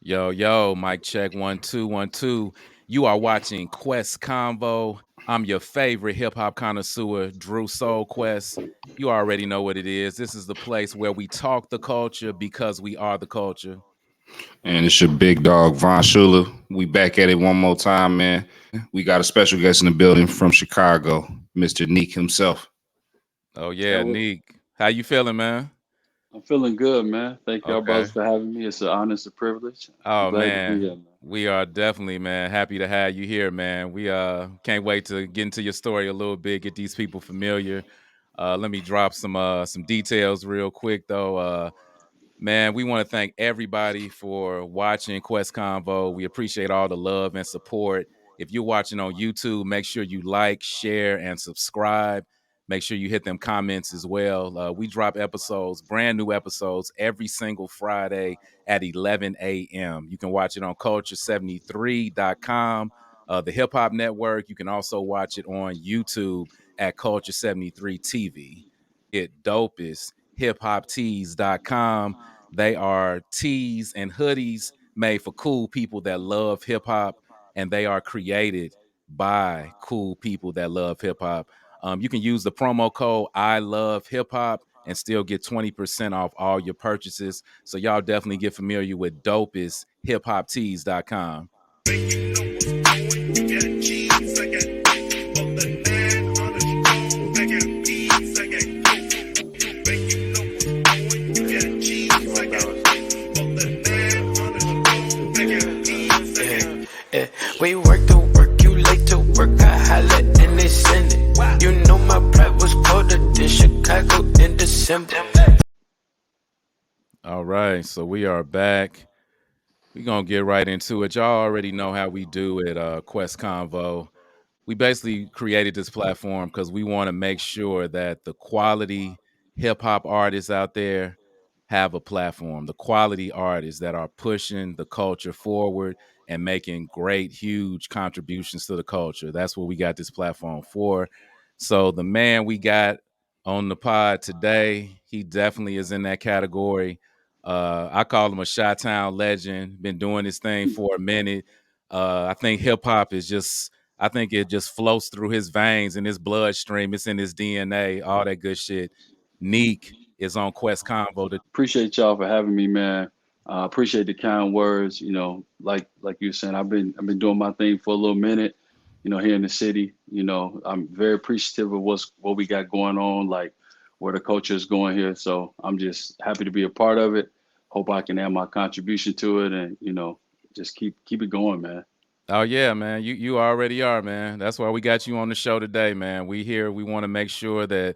Yo, mic check 1 2 1 2. You are watching Quest Convo. I'm your favorite hip hop connoisseur, Drew Soul Quest. You already know what it is. This is the place where we talk the culture because we are the culture. And it's your big dog, Von Schuler. We back at it one more time, man. We got a special guest in the building from Chicago, Mr. Neak himself. Oh Yeah, yeah, Neak. How you feeling, man? I'm feeling good, man. Thank y'all Okay. brothers for having me. It's an honor, it's a privilege. I'm Oh glad to be man, here, man. we are definitely, man, happy to have you here, man. We can't wait to get into your story a little bit, get these people familiar. Let me drop some details real quick though. Man, we want to thank everybody for watching Quest Convo. We appreciate all the love and support. If you're watching on YouTube, make sure you like, share, and subscribe. Make sure you hit them comments as well. We drop episodes, brand new episodes, every single Friday at 11 a.m. You can watch it on culture73.com, the Hip Hop Network. You can also watch it on YouTube at Culture73 TV. Dopest hiphoptees.com. They are tees and hoodies made for cool people that love hip hop, and they are created by cool people that love hip hop. You can use the promo code I love hip hop and still get 20% off all your purchases. So y'all definitely get familiar with dopest hiphoptees.com. We work to work, you late to work, I holla and they send it. You know my pride was colder than Chicago in December. All right, so we are back. We're going to get right into it. Y'all already know how we do it, Quest Convo. We basically created this platform because we want to make sure that the quality hip hop artists out there have a platform, the quality artists that are pushing the culture forward and making great, huge contributions to the culture. That's what we got this platform for. So the man we got on the pod today, he definitely is in that category. I call him a Chi-Town legend, been doing this thing for a minute. I think hip hop is just I think it just flows through his veins and his bloodstream. It's in his DNA, all that good shit. Neak is on Quest Convo. Appreciate y'all for having me, man. Appreciate the kind words. Like you were saying, I've been doing my thing for a little minute. Here in the city. I'm very appreciative of what we got going on, like where the culture is going here. So I'm just happy to be a part of it. Hope I can add my contribution to it, and just keep it going, man. Oh yeah, man. You already are, man. That's why we got you on the show today, man. We want to make sure that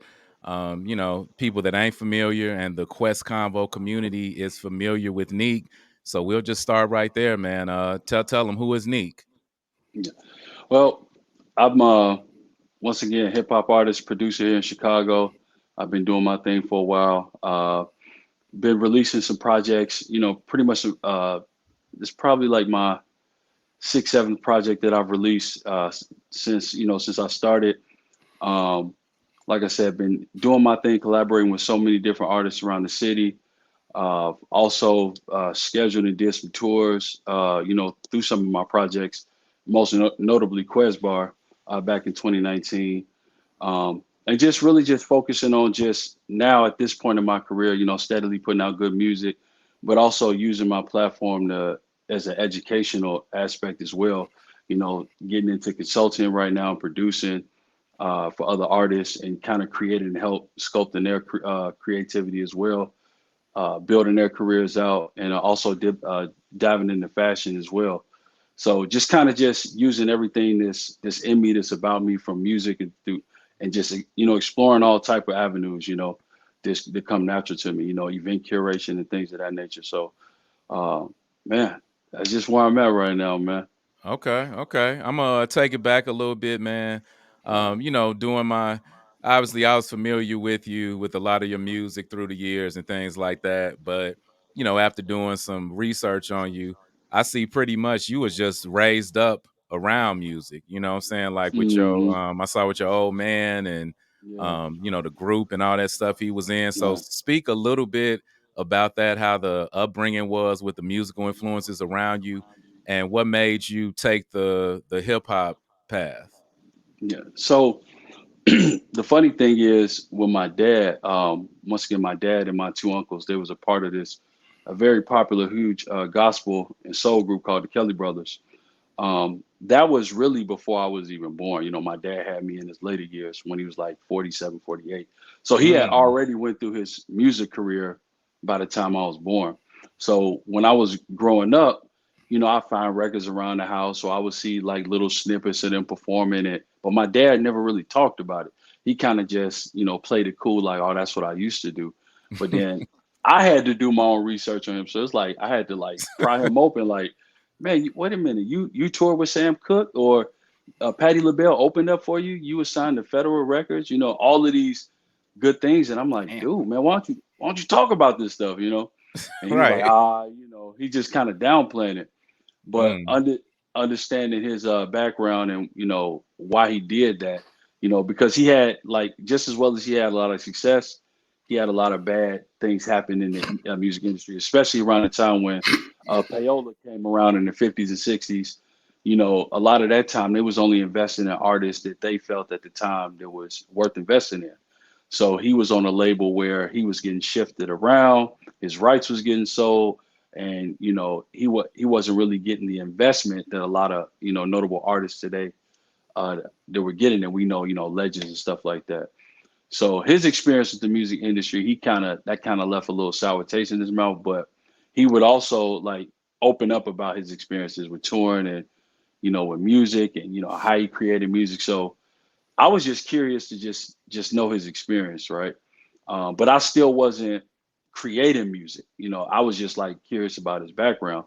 people that ain't familiar and the Quest Convo community is familiar with Neak. So we'll just start right there, man. Tell them who is Neak. Yeah. Well, I'm once again hip hop artist, producer here in Chicago. I've been doing my thing for a while. Been releasing some projects. Pretty much. It's probably like my sixth, seventh project that I've released since I started. Um, like I said, been doing my thing, collaborating with so many different artists around the city. Also scheduled and did some tours, through some of my projects, most notably Quest Bar back in 2019. And just really just focusing on just now at this point in my career, steadily putting out good music, but also using my platform as an educational aspect as well. Getting into consulting right now and producing for other artists and kind of creating and help sculpting their creativity as well, building their careers out, and also diving into fashion as well. So just kind of just using everything this in me that's about me from music and just exploring all type of avenues, this that come natural to me, event curation and things of that nature. So uh, man, that's just where I'm at right now, man. Okay. I'm gonna take it back a little bit, man. Doing my obviously I was familiar with you with a lot of your music through the years and things like that. But after doing some research on you, I see pretty much you was just raised up around music. You know what I'm saying? Like with your Hmm. I saw with your old man and Yeah, the group and all that stuff he was in. So right. speak a little bit about that, how the upbringing was with the musical influences around you, and what made you take the hip hop path. Yeah. So the funny thing is, with my dad, once again, my dad and my two uncles, they was a part of this, a very popular, huge gospel and soul group called the Kelly Brothers. That was really before I was even born. My dad had me in his later years when he was like 47, 48. So he had Mm, already went through his music career by the time I was born. So when I was growing up, I find records around the house, so I would see like little snippets of them performing it. But my dad never really talked about it. He kind of just, played it cool, like, oh, that's what I used to do. But then I had to do my own research on him. So it's like I had to like pry him open, like, man, wait a minute. You toured with Sam Cooke, or Patti LaBelle opened up for you. You were signed to Federal Records. All of these good things, and I'm like, Damn. dude, man, why don't you talk about this stuff? And he was like, right. he just kind of downplaying it. But Mm, understanding his background and why he did that, because he had, like, just as well as he had a lot of success, he had a lot of bad things happen in the music industry, especially around the time when payola came around in the 50s and 60s. A lot of that time they was only investing in artists that they felt at the time that was worth investing in. So he was on a label where he was getting shifted around, his rights was getting sold, and he wasn't really getting the investment that a lot of notable artists today that were getting, and we know legends and stuff like that. So his experience with the music industry, he kind of left a little sour taste in his mouth, but he would also like open up about his experiences with touring and with music, and how he created music. So I was just curious to just know his experience, right? But I still wasn't creating music. I was just like curious about his background.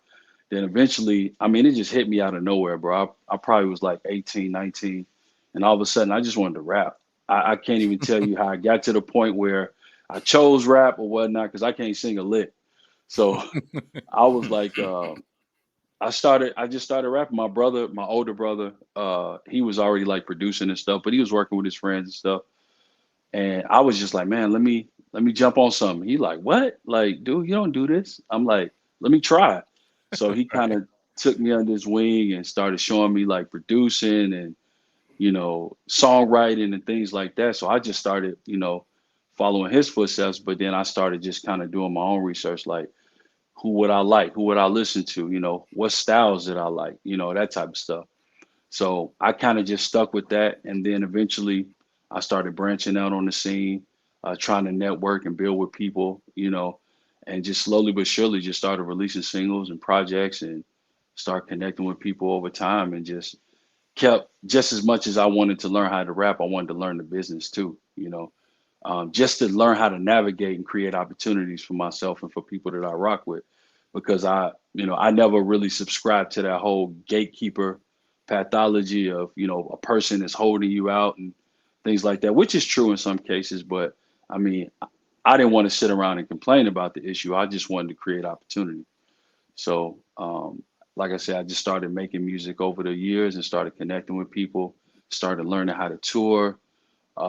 Then eventually, I mean, it just hit me out of nowhere, bro. I probably was like 18, 19, and all of a sudden I just wanted to rap. I can't even tell you how I got to the point where I chose rap or whatnot, because I can't sing a lick. So I was like, I just started rapping. My brother, my older brother, he was already like producing and stuff, but he was working with his friends and stuff. And I was just like, man, let me jump on something. He like, what? Like, dude, you don't do this. I'm like, let me try. So he kind right. of took me under his wing and started showing me like producing and songwriting and things like that. So I just started, following his footsteps. But then I started just kind of doing my own research, like who would I like, who would I listen to, what styles did I like, that type of stuff. So I kind of just stuck with that. And then eventually I started branching out on the scene, trying to network and build with people, and just slowly but surely just started releasing singles and projects and start connecting with people over time, and just kept, just as much as I wanted to learn how to rap, I wanted to learn the business too, just to learn how to navigate and create opportunities for myself and for people that I rock with. Because I never really subscribed to that whole gatekeeper pathology of, a person is holding you out and things like that, which is true in some cases. But I mean, I didn't want to sit around and complain about the issue. I just wanted to create opportunity. So, like I said, I just started making music over the years and started connecting with people, started learning how to tour,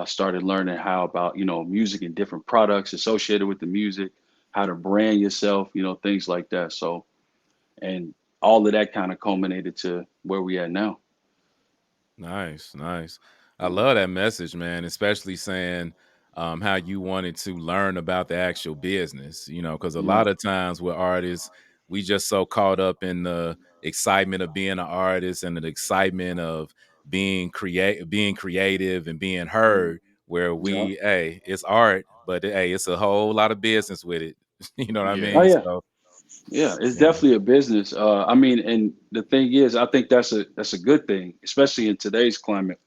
started learning how about music and different products associated with the music, how to brand yourself, things like that. So, and all of that kind of culminated to where we at now. Nice, nice. I Yeah, love that message, man, especially saying how you wanted to learn about the actual business, because a yeah, lot of times with artists, we just so caught up in the excitement of being an artist and the excitement of being creative and being mm, heard, where yeah. hey, it's art, but hey, it's a whole lot of business with it. You know what I Oh Yeah. mean? yeah, So yeah. It's yeah, definitely a business. I mean, and the thing is, I think that's a good thing, especially in today's climate.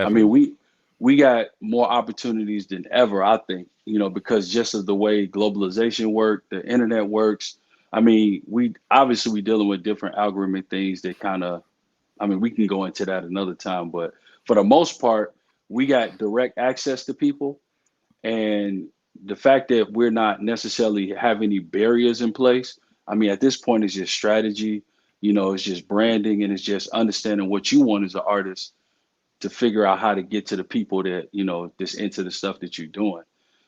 I mean, definitely. we got more opportunities than ever, I think, because just of the way globalization works, the internet works. I mean, we dealing with different algorithmic things that kind of, I mean, we can go into that another time, but for the most part, we got direct access to people, and the fact that we're not necessarily have any barriers in place. I mean, at this point, it's just strategy, it's just branding, and it's just understanding what you want as an artist, to figure out how to get to the people that, that's into the stuff that you're doing.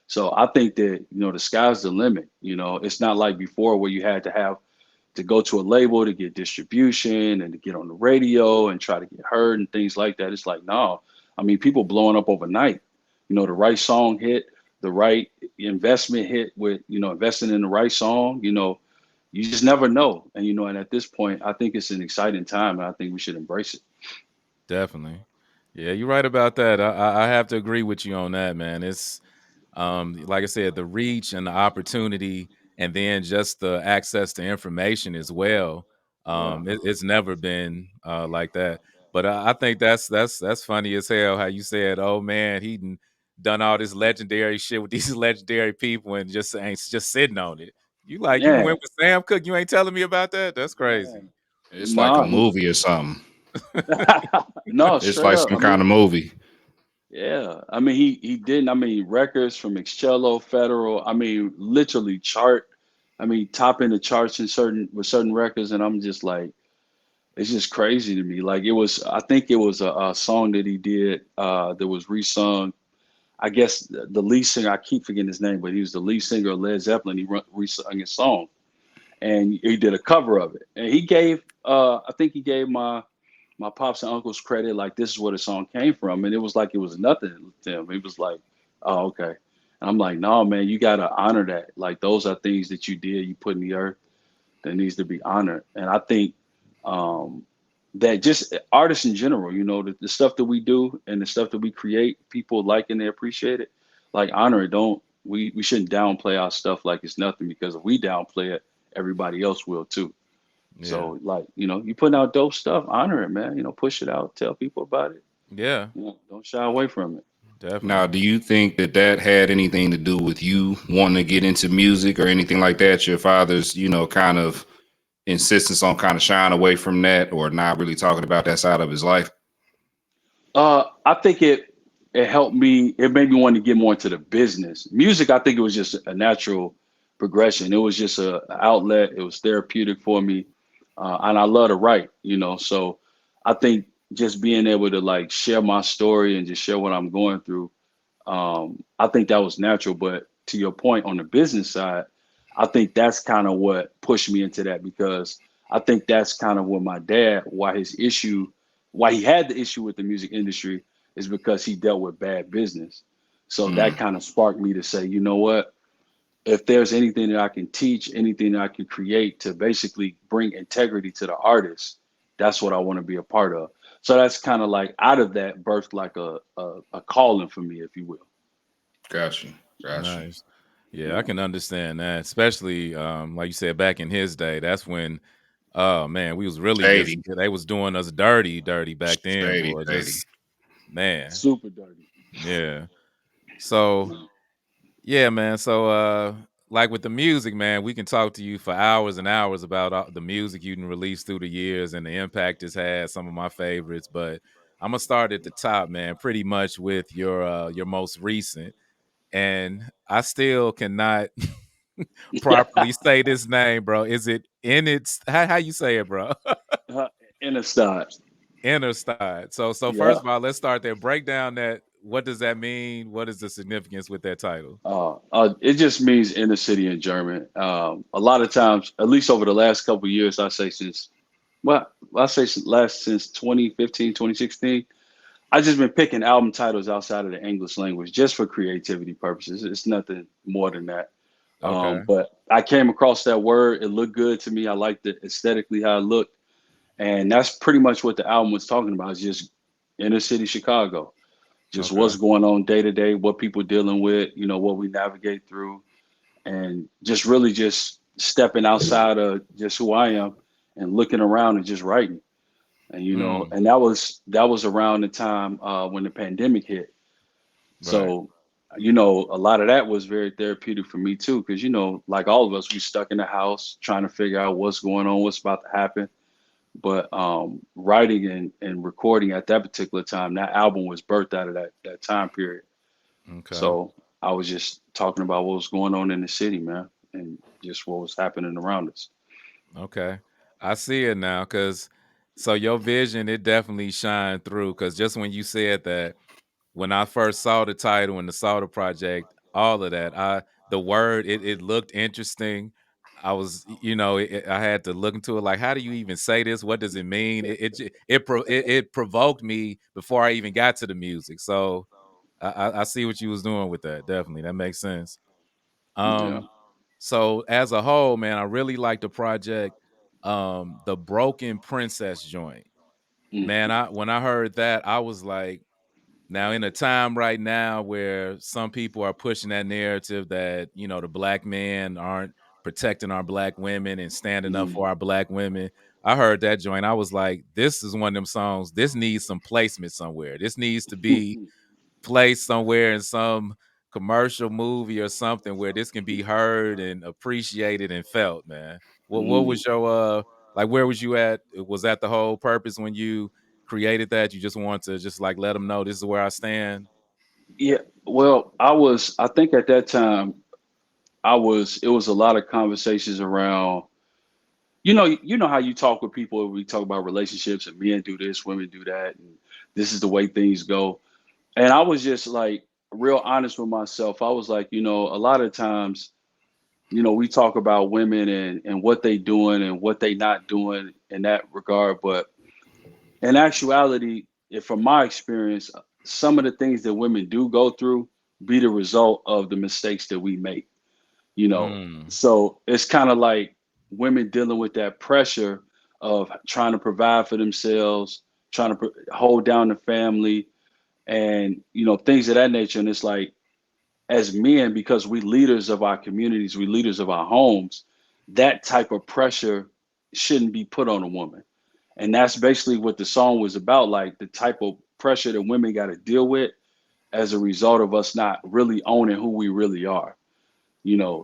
So I think that, the sky's the limit. It's not like before where you had to have to go to a label to get distribution and to get on the radio and try to get heard and things like that. It's like, no, I mean, people blowing up overnight. The right song hit, the right investment hit with, investing in the right song, you just never know. And at this point, I think it's an exciting time and I think we should embrace it. Definitely. Yeah, you're right about that. I have to agree with you on that, man. It's like I said, the reach and the opportunity, and then just the access to information as well. Yeah. It's never been like that. But I think that's funny as hell how you said, "Oh man, done all this legendary shit with these legendary people and just ain't just sitting on it." You Yeah. went with Sam Cooke. You ain't telling me about that. That's Yeah. crazy. It's like a No, movie or something. no, It's straight like up. some kind of movie. Yeah. I mean, he didn't. I mean, records from Excello, Federal. I mean, literally chart. I mean, topping the charts in certain records, and I'm just like, it's just crazy to me. Like it was, I think it was a song that he did that was resung. I guess the lead singer, I keep forgetting his name, but he was the lead singer of Led Zeppelin. He resung his song, and he did a cover of it. And he gave, I think he gave my pops and uncles credit, like this is where the song came from, and it was like it was nothing to him. It was like, oh, okay. And I'm like, no, man, you gotta honor that. Like those are things that you did, you put in the earth that needs to be honored. And I think um, that just artists in general, the stuff that we do and the stuff that we create, people like and they appreciate it. Like honor it. Don't we shouldn't downplay our stuff like it's nothing, because if we downplay it, everybody else will too. Yeah. So like, you putting out dope stuff, honor it, man. Push it out, tell people about it. Yeah. Don't shy away from it. Now, Definitely. do you think that that had anything to do with you wanting to get into music or anything like that? Your father's, kind of insistence on kind of shying away from that or not really talking about that side of his life? I think it helped me. It made me want to get more into the business. Music, I think it was just a natural progression. It was just a outlet. It was therapeutic for me, and I love to write. So I think just being able to like share my story and just share what I'm going through, I think that was natural. But to your point on the business side, I think that's kind of what pushed me into that, because I think that's kind of what my dad, why he had the issue with the music industry is because he dealt with bad business. So that Mm, kind of sparked me to say, you know what? If there's anything that I can teach, anything that I can create to basically bring integrity to the artist, that's what I want to be a part of. So that's kind of like out of that birthed like a calling for me, if you will. got you. Got you. Nice. Yeah, I Yeah. can understand that. Especially like you said, back in his day, that's when oh man, we was really just Shady. they was doing us dirty, dirty back then, Shady, boy. shady. Just man. Super dirty. Yeah. So yeah, man. So like with the music, man, we can talk to you for hours and hours about the music you can release through the years and the impact it's had, some of my favorites. But I'm gonna start at the top, man, pretty much with your most recent. And I still cannot Yeah. properly say this name, bro. Is it in its how you say it, bro? In a style. Interstate. So first Yeah. of all, let's start there. Break down that. What does that mean? What is the significance with that title? It just means inner city in German. A lot of times, at least over the last couple of years, I say since 2015, 2016, I just been picking album titles outside of the English language just for creativity purposes. It's nothing more than that. Okay. But I came across that word. It looked good to me. I liked it aesthetically how it looked, and that's pretty much what the album was talking about. It's just inner city Chicago, just Okay. what's going on day to day, what people dealing with, what we navigate through, and just really just stepping outside of just who I am and looking around and just writing. And Mm, and that was around the time when the pandemic hit. right. So, a lot of that was very therapeutic for me too, because like all of us, we stuck in the house trying to figure out what's going on, what's about to happen. But writing and recording at that particular time, that album was birthed out of that time period. Okay. So I was just talking about what was going on in the city, man, and just what was happening around us. Okay. I see it now because So your vision, it definitely shined through because just when you said that, when I first saw the title and the saw the project, all of that, the word it looked interesting. I was, I had to look into it. Like, how do you even say this? What does it mean? It provoked me before I even got to the music. So I see what you was doing with that. Definitely, that makes sense. Yeah. Um, so as a whole, man, I really like the project. The Broken Princess joint, Mm, man. When I heard that, I was like, now in a time right now where some people are pushing that narrative that the black men aren't protecting our black women and standing up mm. for our black women. I heard that joint. I was like, this is one of them songs. This needs some placement somewhere. This needs to be place somewhere in some commercial movie or something where this can be heard and appreciated and felt, man. What Mm. was your like where was you at? Was that the whole purpose when you created that? You just want to just like let them know this is where I stand? Yeah. Well, I think at that time, it was a lot of conversations around, you know how you talk with people, we talk about relationships and men do this, women do that, and this is the way things go. And I was just like real honest with myself. I was like, a lot of times, we talk about women and what they doing and what they not doing in that regard. But in actuality, from my experience, some of the things that women do go through be the result of the mistakes that we make, you know. Mm. So it's kind of like women dealing with that pressure of trying to provide for themselves, trying to hold down the family, and things of that nature. And it's like, as men, because we leaders of our communities, we leaders of our homes, that type of pressure shouldn't be put on a woman. And that's basically what the song was about, like the type of pressure that women got to deal with as a result of us not really owning who we really are,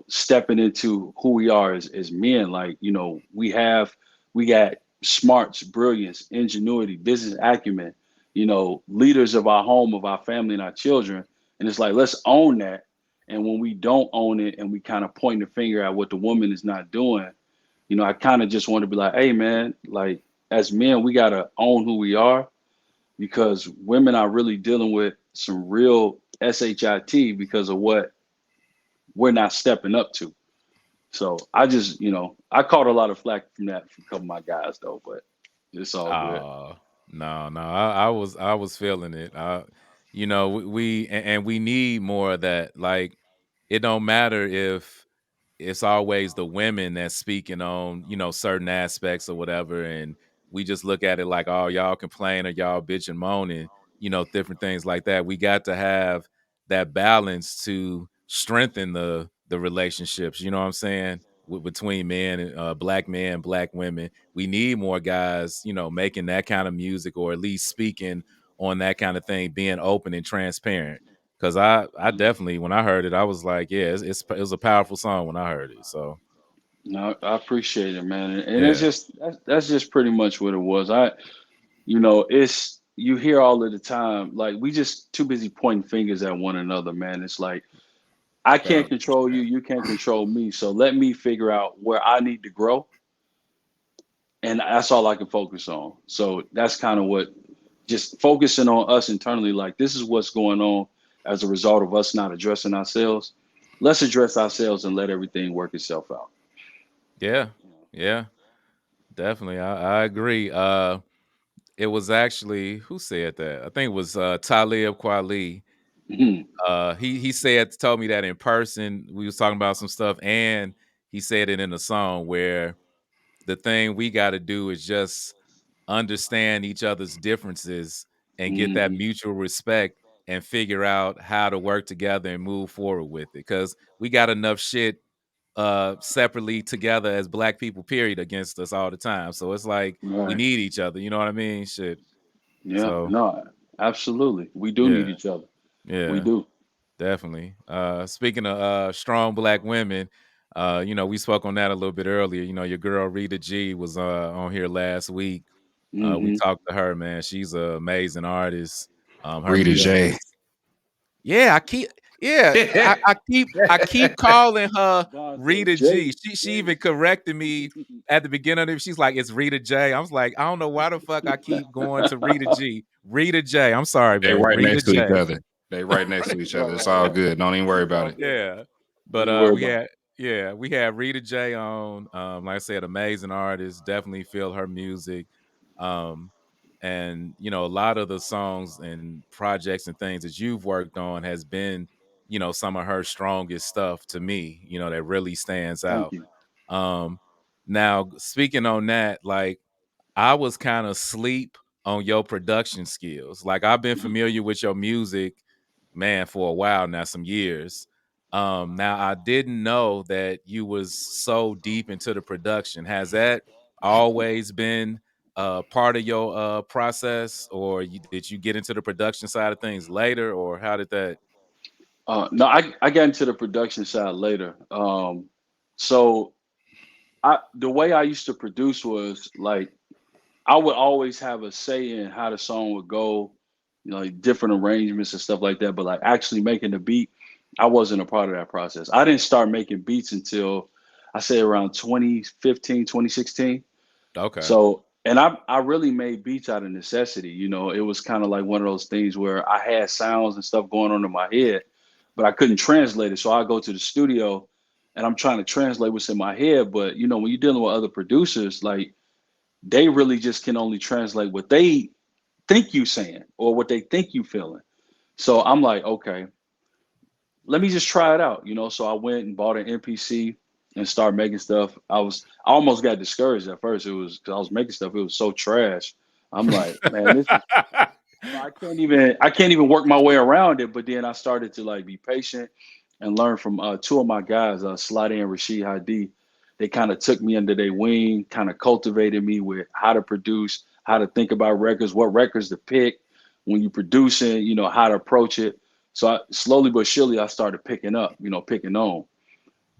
stepping into who we are as men. Like, we got smarts, brilliance, ingenuity, business acumen, leaders of our home, of our family, and our children. And it's like, let's own that. And when we don't own it and we kind of point the finger at what the woman is not doing, I kind of just want to be like, hey, man, like, as men, we got to own who we are, because women are really dealing with some real shit because of what we're not stepping up to. So I just, I caught a lot of flack from that from a couple of my guys though, but it's all good. Oh, no, no. I was feeling it. And we need more of that. Like, it don't matter if it's always the women that's speaking on, certain aspects or whatever. And we just look at it like, oh, y'all complain or y'all bitch and moan and, different things like that. We got to have that balance to strengthen the relationships, you know what I'm saying? Between men and black women. We need more guys, making that kind of music or at least speaking on that kind of thing, being open and transparent. Cause I definitely, when I heard it, I was like, yeah, it was a powerful song when I heard it. So No, I appreciate it, man. And it's yeah, just that's just pretty much what it was. It's you hear all of the time, like we just too busy pointing fingers at one another, man. It's like I can't control you, 1,000%. you can't control me. So let me figure out where I need to grow, and that's all I can focus on. So that's kind of what, just focusing on us internally, like this is what's going on as a result of us not addressing ourselves. Let's address ourselves and let everything work itself out. Yeah, yeah, definitely. I agree. It was actually who said that? I think it was Talib Kweli. Mhm. He said told me that in person. We was talking about some stuff, and he said it in a song where the thing we got to do is just understand each other's differences and get that Mhm. mutual respect and figure out how to work together and move forward with it. Because we got enough shit separately together as black people, period, against us all the time. So it's like we Right. need each other. You know what I mean? Shit. Yeah. So No, absolutely. We do yeah, need each other. We yeah. do. Definitely. Speaking of strong black women, we spoke on that a little bit earlier. Your girl Rita G was on here last week. We Hmm. talked to her, man. She's an amazing artist. Her Rita Yeah. music J. is, yeah. Yeah, I keep calling her Vontae Rita G. J. She J. even corrected me at the beginning of it. She's like, "It's Rita J." I was like, "I don't know why the fuck I keep going to Rita G. Rita J. I'm sorry, They man. right Rita next to each J." other. They right next to each other. It's Right, all right. good. Don't even worry It's about all it. good. Yeah. Don't But even worry we about had yeah, we had Rita J on. Like I said, amazing artist. Definitely feel her music. Um, and a lot of the songs and projects and things that you've worked on has been, some of her strongest stuff to me, that really stands it. Thank out. you. Um, now speaking on that, like I was kind of sleep on your production skills. Like I've been Mhm. familiar with your music, man, for a while now, some years. Now I didn't know that you was so deep into the production. Has that always been part of your process, or did you get into the production side of things later, or how did that? No, I got into the production side later. So the way I used to produce was like I would always have a say in how the song would go, like different arrangements and stuff like that. But like actually making the beat, I wasn't a part of that process. I didn't start making beats until I say around 2015, 2016. Okay, So, and I really made beats out of necessity. It was kind of like one of those things where I had sounds and stuff going on in my head, but I couldn't translate it. So I go to the studio and I'm trying to translate what's in my head. But when you're dealing with other producers, like they really just can only translate what they think you saying or what they think you feeling. So I'm like, okay, let me just try it out. So I went and bought an MPC and started making stuff. I almost got discouraged at first. It was because I was making stuff. It was so trash. I'm like, man, this is I can't even work my way around it. But then I started to like be patient and learn from two of my guys, Slade and Rashid Hadi. They kind of took me under their wing, kind of cultivated me with how to produce, how to think about records, what records to pick when you're producing, how to approach it. So slowly but surely, I started picking up, picking on.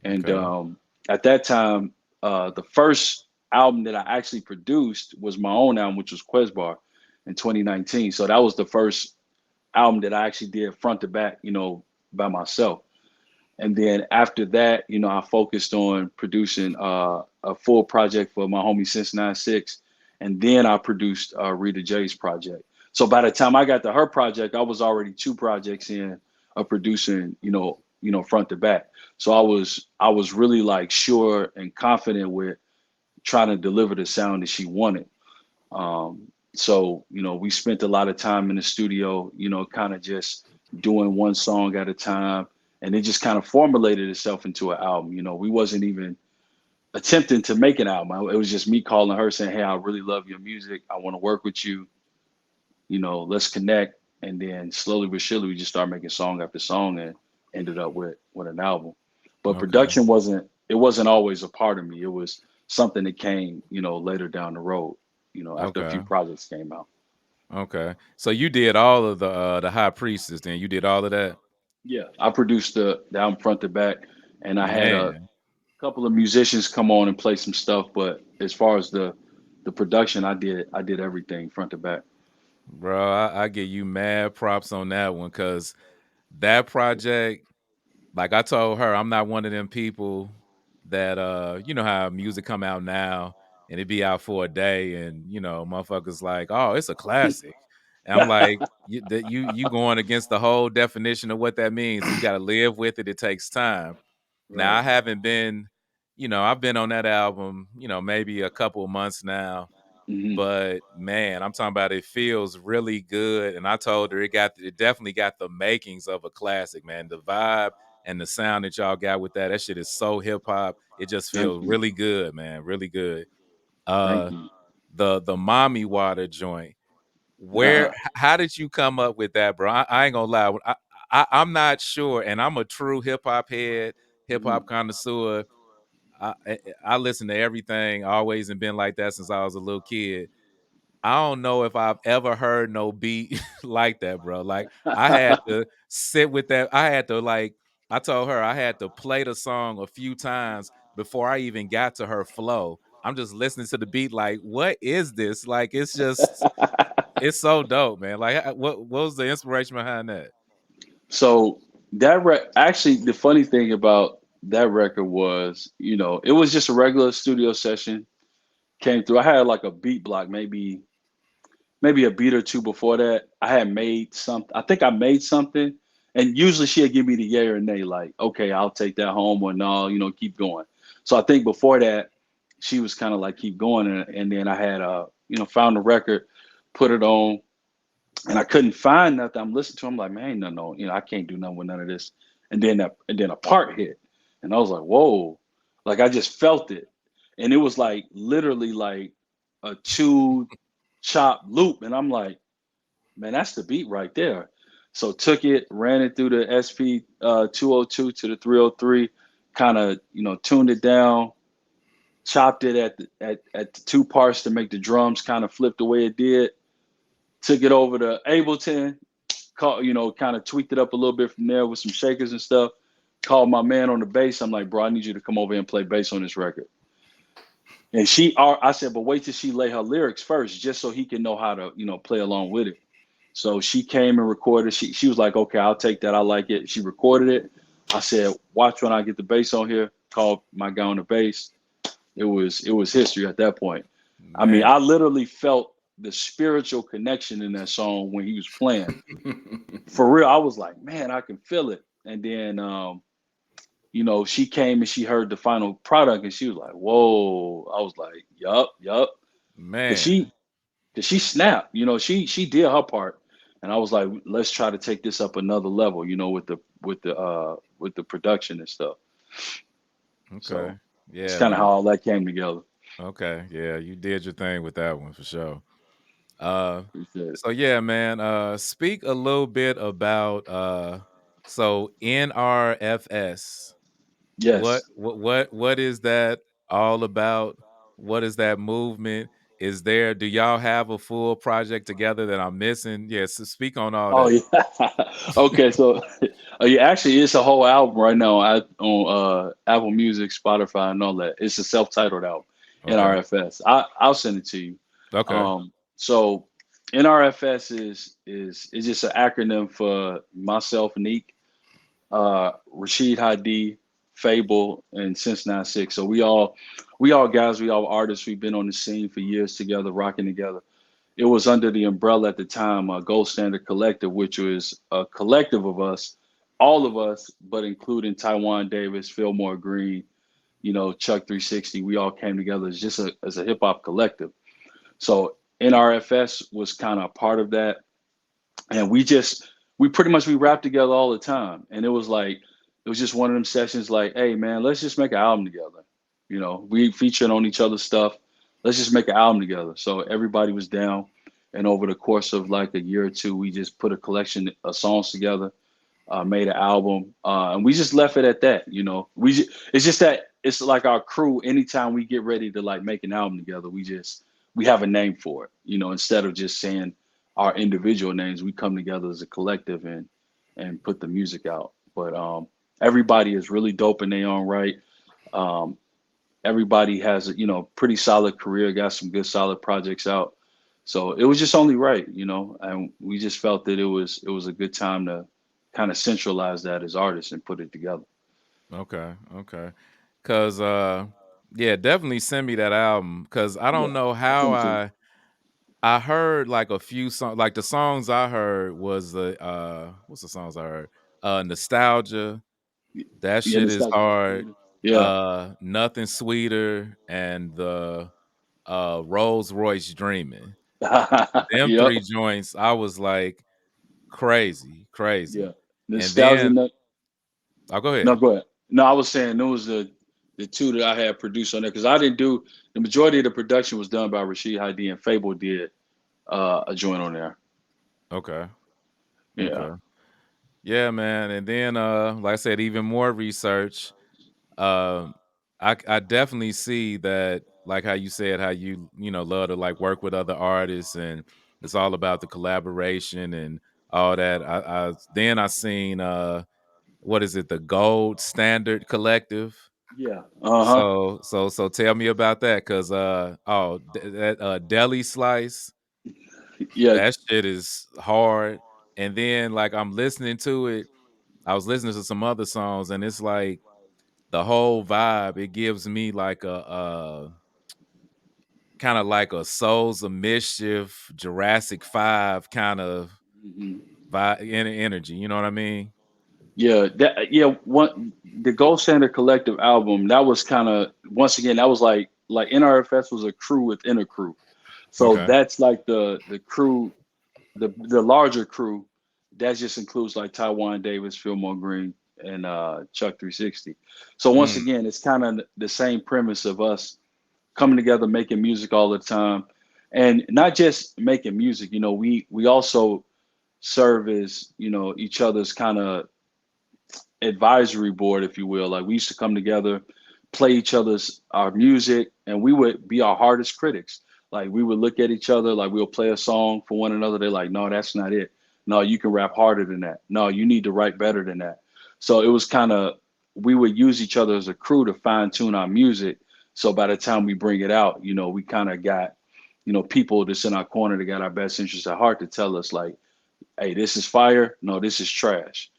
And okay, at that time, the first album that I actually produced was my own album, which was Quest in 2019. So that was the first album that I actually did front to back, by myself. And then after that, I focused on producing a full project for my homie Since 96. And then I produced Rita J's project. So by the time I got to her project, I was already two projects in of producing, front to back. So I was really like sure and confident with trying to deliver the sound that she wanted. So, we spent a lot of time in the studio, kind of just doing one song at a time. And it just kind of formulated itself into an album. We wasn't even attempting to make an album. It was just me calling her saying, hey, I really love your music. I want to work with you. Let's connect. And then slowly but surely, we just started making song after song and ended up with an album. But okay, production it wasn't always a part of me. It was something that came, later down the road, after a few okay, projects came out. okay. So you did all of the High Priestess, then you did all of that, Yeah, I produced the album front to back, and I had a man. couple of musicians come on and play some stuff. But as far as the production, I did everything front to back. Bro, I give you mad props on that one because that project, like I told her, I'm not one of them people that you know how music come out now and it be out for a day and motherfuckers like, oh, it's a classic. And I'm like, you going against the whole definition of what that means. You got to live with it. It takes time. Now Right. I haven't been, I've been on that album, maybe a couple of months now, Hmm. but man, I'm talking about it feels really good. And I told her it definitely got the makings of a classic, man. The vibe and the sound that y'all got with that shit is so hip hop. It just Thank feels you. really good, man. Really good. Thank Uh you. the mommy water joint. How did you come up with that, bro? I ain't gonna lie. I'm not sure, and I'm a true hip hop head, hip Hmm. hop connoisseur. I listen to everything, always and been like that since I was a little kid. I don't know if I've ever heard no beat like that, bro. Like I had to sit with that. I had to like I told her I had to play the song a few times before I even got to her flow. I'm just listening to the beat like, what is this? Like it's so dope, man. Like what was the inspiration behind that? So Actually, the funny thing about that record was, it was just a regular studio session. Came through. I had like a beat block, maybe a beat or two before that. I had made something. I think I made something, and usually she'd give me the yay or nay, like, okay, I'll take that home, or no, keep going. So I think before that, she was kind of like, keep going, and then I had found the record, put it on, and I couldn't find nothing. I'm listening to. I'm like, man, no, I can't do nothing with none of this. And then a part hit, and I was like, whoa, like I just felt it, and it was like literally like a two chop loop, and I'm like, man, that's the beat right there. So took it, ran it through the SP 202 to the 303, kind of tuned it down, chopped it at the two parts to make the drums kind of flip the way it did. Took it over to Ableton, kind of tweaked it up a little bit from there with some shakers and stuff. Called my man on the bass. I'm like, bro, I need you to come over and play bass on this record. And I said, but wait till she lay her lyrics first, just so he can know how to, play along with it. So she came and recorded. She was like, okay, I'll take that. I like it. She recorded it. I said, watch when I get the bass on here. Called my guy on the bass. It was history at that point. I mean, Man. I literally felt the spiritual connection in that song when he was playing. For real, I was like, man, I can feel it. And then, she came and she heard the final product and she was like, whoa. I was like, yup. Cause Man. she, cause she snapped, she did her part. And I was like, let's try to take this up another level, with the production and stuff. Okay. So it's Yeah, kind of how man. all that came together. Okay. Yeah, you did your thing with that one for sure. Uh Appreciate it. so yeah, man. Speak a little bit about so NRFS. What Yes. what is that all about? What is that movement? Is there do y'all have a full project together that I'm missing? Yes, speak on all Oh that. yeah. Okay, so yeah, actually, it's a whole album right now on Apple Music, Spotify, and all that. It's a self-titled album, Okay. NRFS. I'll send it to you. Okay. So NRFS is just an acronym for myself, Neak, Rashid Hadi, Fable, and Since 96. So we all guys, we all artists. We've been on the scene for years together, rocking together. It was under the umbrella at the time, Gold Standard Collective, which was a collective of us, all of us, but including Taiwan Davis, Fillmore Green, Chuck 360. We all came together as a hip hop collective. So NRFS was kind of a part of that, and we pretty much we rapped together all the time, and it was just one of them sessions like, hey man, let's just make an album together. We featured on each other's stuff. Let's just make an album together. So everybody was down, and over the course of like a year or two, we just put a collection of songs together, made an album, and we just left it at that. It's just that it's like our crew. Anytime we get ready to like make an album together, we have a name for it. Instead of just saying our individual names, we come together as a collective and put the music out. But everybody is really dope in their own right. Um, Everybody has a pretty solid career, got some good solid projects out. So it was just only right, and we just felt that it was a good time to kind of centralize that as artists and put it together. Okay. Okay. Cause yeah, definitely send me that album. Cause I Yeah, don't know I'll how send it to you. I heard like a few songs like the songs I heard was the what's the songs I heard? Nostalgia. That Yeah, shit is nostalgia. hard. Yeah. Nothing Sweeter and the Rolls Royce Dreaming. Them Yep. three joints, I was like crazy, Yeah. crazy. And Nostalgia. then No, I'll go no, ahead. go ahead. No, I was saying it was the two that I had produced on there because I didn't do the majority of the production was done by Rashid Hadi, and Fable did a joint on there. Okay. Yeah. Okay. Yeah, man. And then like I said, even more research. Um I definitely see that like how you said how you love to like work with other artists and it's all about the collaboration and all that. I seen what is it, the Gold Standard Collective. Yeah. Uh-huh. So tell me about that cuz that Deli Slice, Yeah. that shit is hard. And then like I'm listening to it. I was listening to some other songs, and it's like the whole vibe. It gives me like a kind of like a Souls of Mischief, Jurassic 5 kind of Mhm. vibe, energy. You know what I mean? Yeah, one the Gold Standard Collective album, that was kind of, once again, that was like NRFS was a crew within a crew. So Okay. that's like the crew, the larger crew, that just includes like Taiwan Davis, Fillmore Green, and Chuck 360. So once Mm, again, it's kind of the same premise of us coming together, making music all the time, and not just making music. We also serve as, each other's kind of advisory board, if you will. Like, we used to come together, play each other's our music, and we would be our hardest critics. Like, we would look at each other, like we'll play a song for one another. They're like, no, that's not it. No, you can rap harder than that. No, you need to write better than that. So it was kind of, we would use each other as a crew to fine tune our music. So by the time we bring it out, we kind of got, people that's in our corner that got our best interests at heart to tell us like, hey, this is fire. No, this is trash,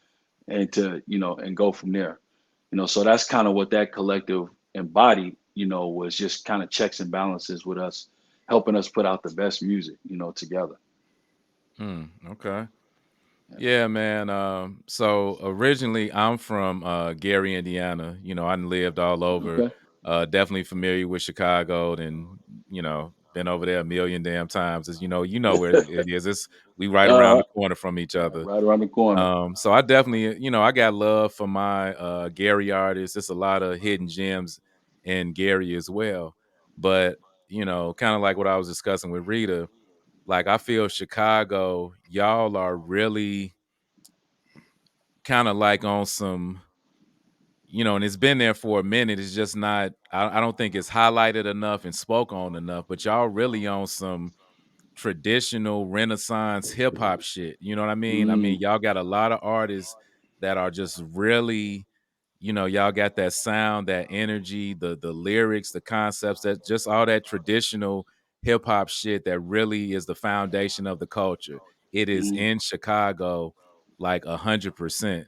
and to and go from there. So that's kind of what that collective embodied, was just kind of checks and balances with us, helping us put out the best music, together. okay. Yeah. Yeah, man. So originally I'm from Gary, Indiana. I done lived all over. Okay. Definitely familiar with Chicago, and been over there a million damn times. As you know where it is. It's we right around uh the corner from each other. right around the corner. So I definitely, I got love for my Gary artists. It's a lot of hidden gems in Gary as well. But, kind of like what I was discussing with Rita, like I feel Chicago, y'all are really kind of like on some, and it's been there for a minute. It's just not, I don't think it's highlighted enough and spoke on enough, but y'all really on some traditional Renaissance hip hop shit. You know what I mean? I Mm, mean, y'all got a lot of artists that are just really, y'all got that sound, that energy, the lyrics, the concepts, that just all that traditional hip hop shit that really is the foundation of the culture. It is mm. in Chicago like 100%.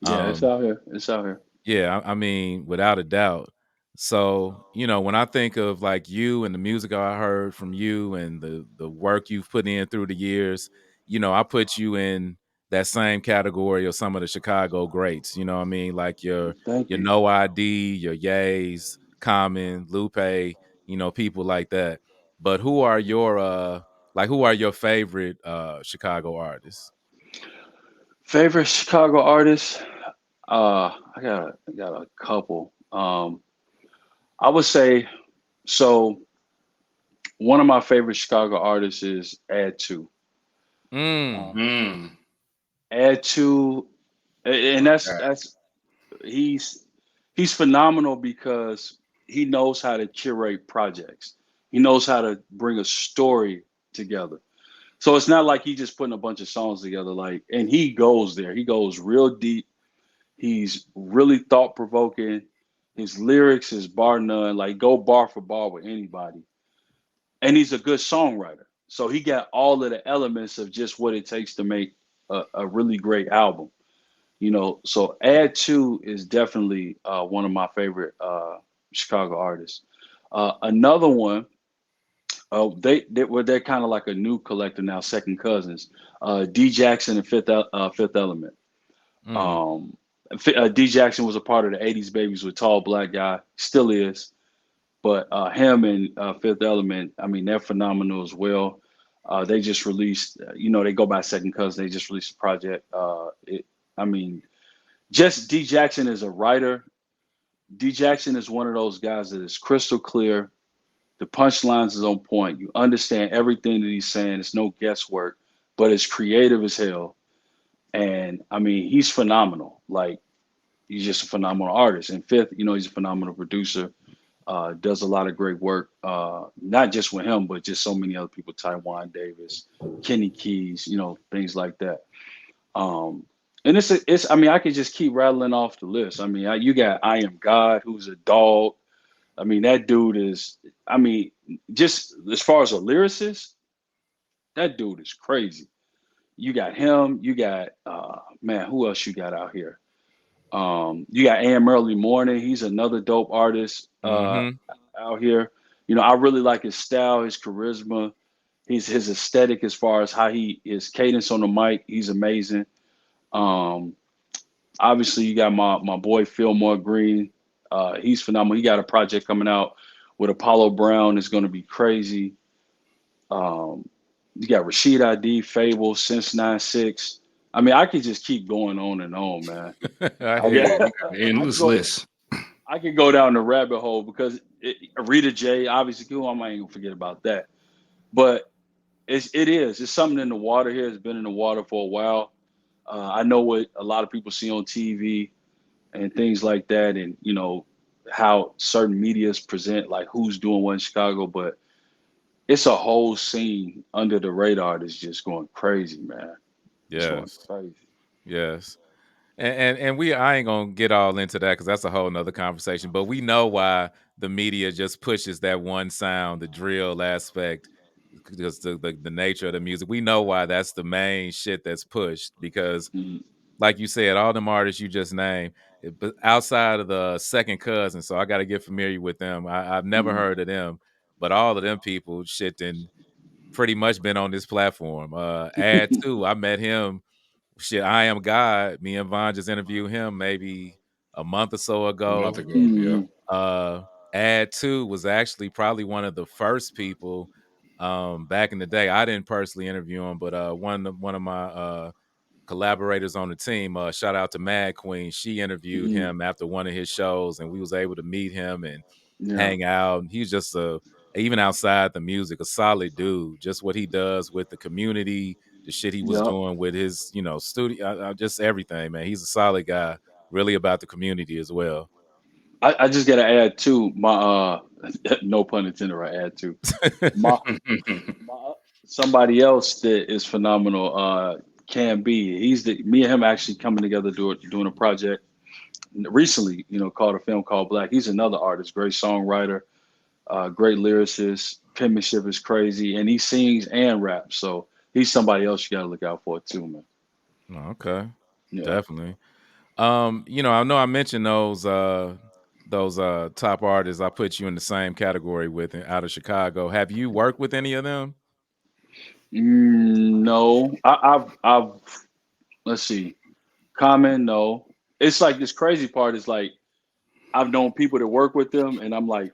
Yeah, it's out here. It's out here. Yeah, I mean, without a doubt. So, when I think of like you and the music I heard from you and the work you've put in through the years, I put you in that same category of some of the Chicago greats. You know what I mean? Like Thank your you. No ID, your Yays, Common, Lupe, people like that. But who are your favorite Chicago artists? Favorite Chicago artist? I got a couple. I would say, so one of my favorite Chicago artists is Add Two. Mm. Um, Mm. Add Two, and My that's God. that's he's he's phenomenal because he knows how to curate projects. He knows how to bring a story together. So it's not like he just putting a bunch of songs together. Like, and he goes there. He goes real deep. He's really thought provoking. His lyrics is bar none. Like, go bar for bar with anybody. And he's a good songwriter. So he got all of the elements of just what it takes to make a really great album. So Add Two is definitely one of my favorite Chicago artists. Another one, they're kind of like a new collective now, second cousins. D Jackson and Fifth Element. Mm. Um, D Jackson was a part of the '80s Babies with Tall Black Guy, still is. But him and Fifth Element, I mean, they're phenomenal as well. They just released, they go by second cousin. They just released a project. I mean, just D Jackson is a writer. D Jackson is one of those guys that is crystal clear. The punchlines is on point. You understand everything that he's saying. It's no guesswork, but it's creative as hell. And I mean, he's phenomenal. Like, he's just a phenomenal artist. And Fifth, he's a phenomenal producer. Does a lot of great work, not just with him, but just so many other people. Taiwan Davis, Kenny Keys, things like that. Um, and it's. I mean, I could just keep rattling off the list. I mean, you got I Am God, who's a dog. I mean, that dude is. I mean, just as far as a lyricist, that dude is crazy. You got him. You got man, who else you got out here? You got AM Early Morning. He's another dope artist Mm-hmm. out here. You know, I really like his style, his charisma, his aesthetic as far as how he his cadence on the mic. He's amazing. Um, Obviously, you got my boy Fillmore Green. He's phenomenal. He got a project coming out with Apollo Brown. It's going to be crazy. Um, you got Rashid ID, Fable, Since 96. I mean, I could just keep going on, man. I I, hear Yeah, you. you got an I could endless go. list. I could go down the rabbit hole because Rita J, obviously, cool. I might even forget about that. But it's something in the water here. It's been in the water for a while. I know what a lot of people see on TV and things like that, and how certain medias present like who's doing what in Chicago, but it's a whole scene under the radar that's just going crazy, man. It's going Yes. crazy. Yes. And we I ain't gonna get all into that because that's a whole nother conversation. But we know why the media just pushes that one sound, the drill aspect, because the nature of the music. We know why that's the main shit that's pushed because, Mm, like you said, all them artists you just named, but outside of the second cousin, so I got to get familiar with them. I've never mm, heard of them, but all of them people, shit, and pretty much been on this platform. Add two, I met him. Shit, I am God. Me and Vaughn just interviewed him maybe a month or so A month ago. ago, yeah. mm, Uh, Add two was actually probably one of the first people back in the day. I didn't personally interview him, but one of my collaborators on the team. Shout out to Mad Queen. She interviewed mm. him after one of his shows, and we was able to meet him and Yeah, hang out. He's just even outside the music, a solid dude. Just what he does with the community, the shit he was yep. doing with his, studio, just everything, man. He's a solid guy, really about the community as well. I just got to add too. My no pun intended. I add to my my somebody else that is phenomenal. Can be. He's the me and him actually coming together doing a project recently. Called a film called Black. He's another artist, great songwriter, great lyricist. Penmanship is crazy, and he sings and raps. So he's somebody else you got to look out for too, man. Okay, Yeah. definitely. I know I mentioned those top artists. I put you in the same category with out of Chicago. Have you worked with any of them? No, I've let's see. Common, no. It's like this crazy part is like I've known people that work with them, and I'm like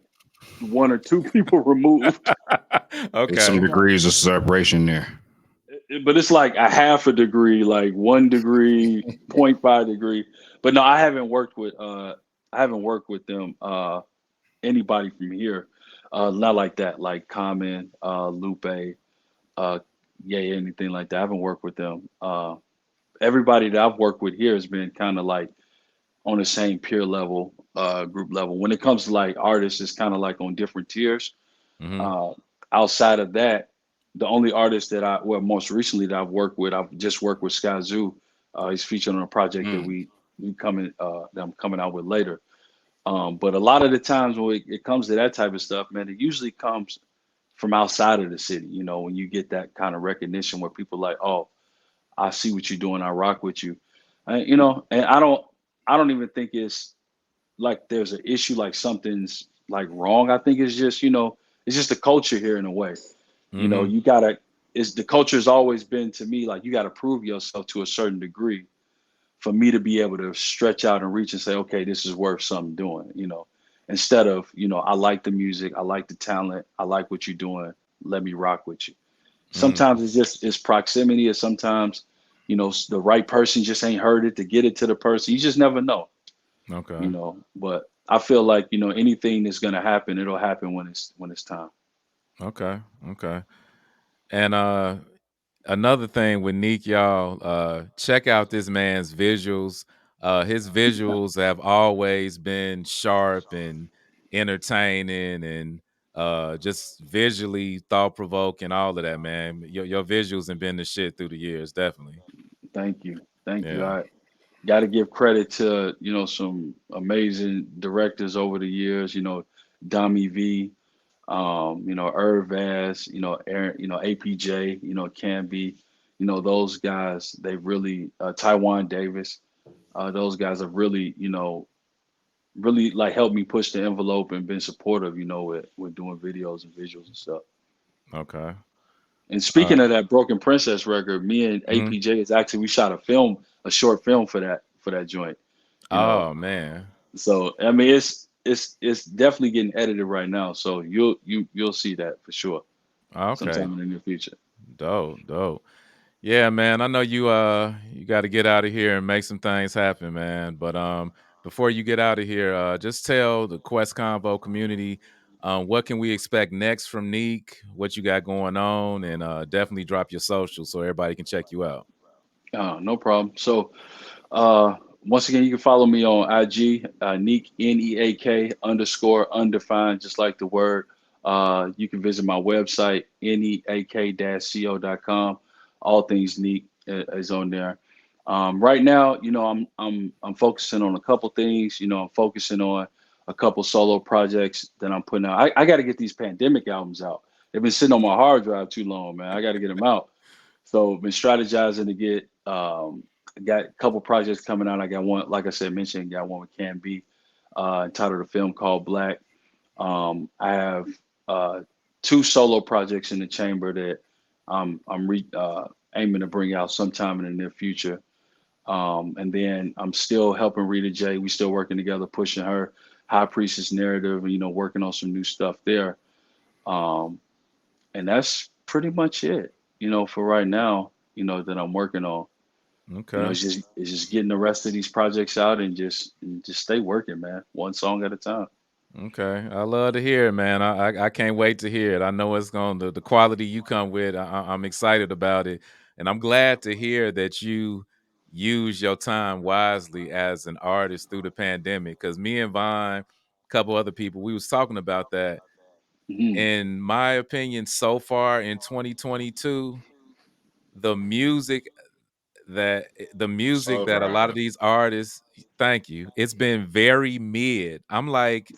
one or two people removed. It's some Okay. I'm like, degrees of separation there. but it's like a half a degree, like 1 degree, 0.5 degree. But no, I haven't worked with them. Anybody from here, not like that, like Common, Lupe, uh, yeah, anything like that. I haven't worked with them. Everybody that I've worked with here has been kind of like on the same peer level, group level. When it comes to like artists, it's kind of like on different tiers. Hmm. Uh, Outside of that, the only artist well, most recently that I've just worked with Skyzoo. He's featured on a project that Mm. that I'm coming out with later. But a lot of the times when it comes to that type of stuff, man, it usually comes from outside of the city. When you get that kind of recognition where people like, oh, I see what you're doing, I rock with you. And I don't even think it's like there's an issue like something's like wrong. I think it's just it's just the culture here in a way. Hmm. You gotta it's the culture has always been to me like you gotta prove yourself to a certain degree for me to be able to stretch out and reach and say, okay, this is worth something doing. Instead of I like the music, I like the talent, I like what you're doing, let me rock with you. Hmm. Sometimes it's proximity, or sometimes the right person just ain't heard it to get it to the person. You just never know. Okay. But I feel like anything that's gonna happen, it'll happen when it's time. Okay. Okay. And another thing with Neak, y'all, check out this man's visuals. His visuals have always been sharp and entertaining and just visually thought provoking, all of that, man. Your visuals have been the shit through the years, definitely. Thank you, thank you. Yeah. I got to give credit to some amazing directors over the years. Dami V, Irv Vaz, Aaron, APJ, Can be. those guys, they really Taiwan Davis, those guys have really, really like helped me push the envelope and been supportive, with doing videos and visuals and stuff. Okay. And Uh, speaking of that Broken Princess record, me and mhm. APJ is actually we shot a short film for that joint, you know. Oh man. So I mean, it's definitely getting edited right now. So you'll see that for sure Okay. sometime in the near future. Dope. Dope. Yeah, man. I know you got to get out of here and make some things happen, man. But before you get out of here, just tell the Quest Convo community what can we expect next from Neak, what you got going on, and definitely drop your socials so everybody can check you out. No problem. So once again, you can follow me on IG, Neak NEAK underscore undefined, just like the word. You can visit my website, neak-co.com. All things Neak is on there. Right now, I'm focusing on a couple things. I'm focusing on a couple solo projects that I'm putting out. I got to get these pandemic albums out. They've been sitting on my hard drive too long, man. I got to get them out. So been strategizing to get got a couple projects coming out. I got one, like I said, mentioned, got one with Can Be, entitled a film called Black. I have two solo projects in the chamber that I'm aiming to bring out sometime in the near future. And then I'm still helping Rita J. We still working together, pushing her High Priestess narrative, and working on some new stuff there. Um, and that's pretty much it, for right now, that I'm working on. Okay. It's just getting the rest of these projects out and just stay working, man. One song at a time. Okay, I love to hear it, man. I can't wait to hear it. I know it's going the quality you come with. I'm excited about it, and I'm glad to hear that you use your time wisely as an artist through the pandemic. Because me and Vine, a couple other people, we was talking about that. Mhm. In my opinion, so far in 2022, the music the music So that a dry. lot of these artists, thank you, it's been very mid. I'm like,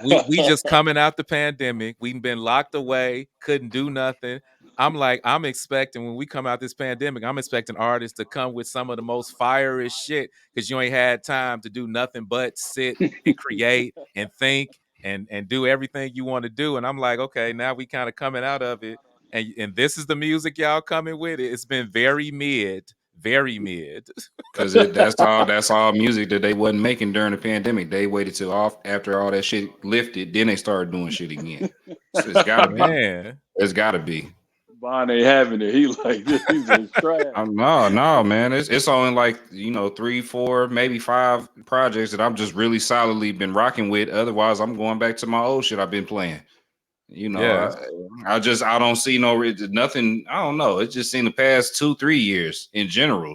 we just coming out the pandemic. We've been locked away, couldn't do nothing. I'm like, I'm expecting when we come out this pandemic, I'm expecting artists to come with some of the most fire shit because you ain't had time to do nothing but sit and create and think and do everything you want to do. And I'm like, okay, now we kind of coming out of it. And this is the music y'all coming with. It's been very mid, very mid. Cause that's all music that they wasn't making during the pandemic. They waited till off after all that shit lifted, then they started doing shit again. So it's gotta be. Man. It's gotta be. Bond ain't having it. He like this. He's just trash. No, man. It's only like 3, 4, maybe 5 projects that I'm just really solidly been rocking with. Otherwise, I'm going back to my old shit I've been playing. You know, Yeah. I don't see nothing. I don't know. It's just in the past 2, 3 years in general.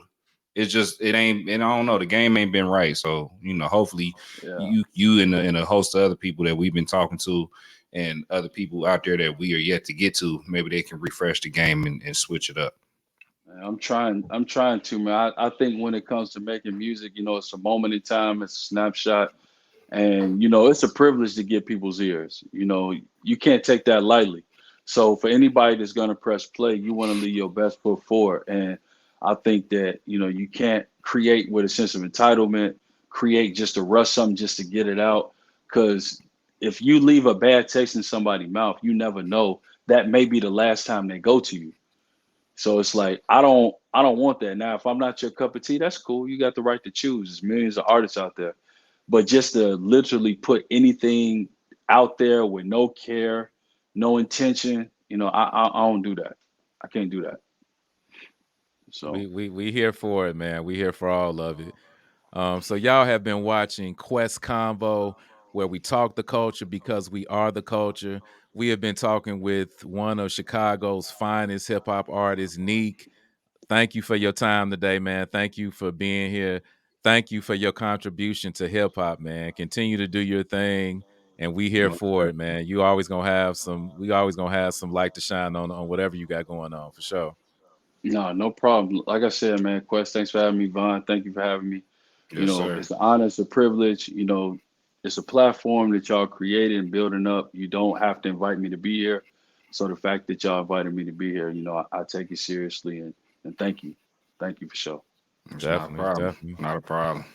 It's just it ain't. And I don't know. The game ain't been right. So hopefully Yeah. you and a host of other people that we've been talking to, and other people out there that we are yet to get to, maybe they can refresh the game and switch it up. I'm trying. I'm trying to, man. I think when it comes to making music, it's a moment in time. It's a snapshot. And it's a privilege to get people's ears. You can't take that lightly. So for anybody that's going to press play, you want to leave your best foot forward. And I think that you can't create with a sense of entitlement, create just to rush something just to get it out. Because if you leave a bad taste in somebody's mouth, you never know, that may be the last time they go to you. So it's like I don't want that. Now, if I'm not your cup of tea, that's cool. You got the right to choose. There's millions of artists out there. But just to literally put anything out there with no care, no intention, I don't do that. I can't do that. So We here for it, man. We here for all of it. So y'all have been watching Quest Convo, where we talk the culture because we are the culture. We have been talking with one of Chicago's finest hip hop artists, Neak. Thank you for your time today, man. Thank you for being here. Thank you for your contribution to hip hop, man. Continue to do your thing, and we here Most for it, definitely. man. You always gonna have some. We always gonna have some light to shine on whatever you got going on for sure. no problem. Like I said, man, Quest, thanks for having me, Vaughn. Thank you for having me. Yes, sir. It's an honor, it's a privilege. It's a platform that y'all created and building up. You don't have to invite me to be here. So the fact that y'all invited me to be here, I take it seriously, and And thank you for sure. It's not a Definitely, problem. definitely. Not a problem.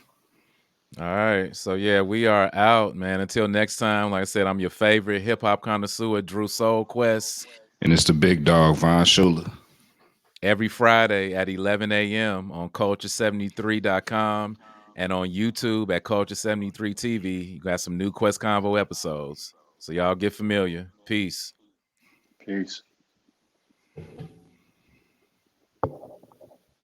All right. So yeah, we are out, man. Until next time, like I said, I'm your favorite hip hop connoisseur, Drew Soul Quest. And it's the big dog, Von Schuler. Every Friday at 11 a.m. on culture73.com and on YouTube at Culture73 TV. You got some new Quest Convo episodes. So y'all get familiar. Peace. Peace.